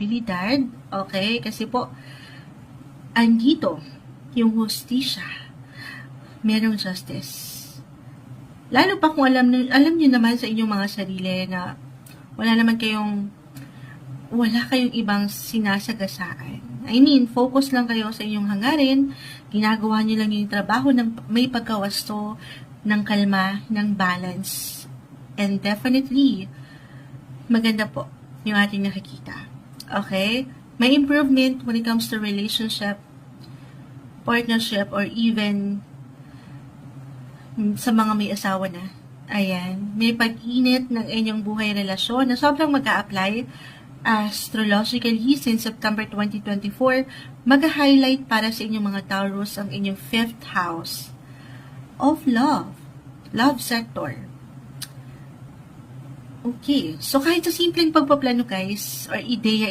estabilidad, okay? Kasi po, andito yung hustisya, merong justice. Lalo pa kung alam niyo naman sa inyong mga sarili na wala kayong ibang sinasagasaan. I mean, focus lang kayo sa inyong hangarin, ginagawa niyo lang yung trabaho ng may pagkawasto, ng kalma, ng balance. And definitely, maganda po yung ating nakikita. Okay? May improvement when it comes to relationship, partnership, or even sa mga may asawa na. Ayan. May pag-init ng inyong buhay relasyon na sobrang mag-a-apply astrologically since September 2024. Mag-highlight para sa inyong mga Taurus ang inyong 5th house of love. Love sector. Okay. So, kahit sa simpleng pagpaplano guys, or ideya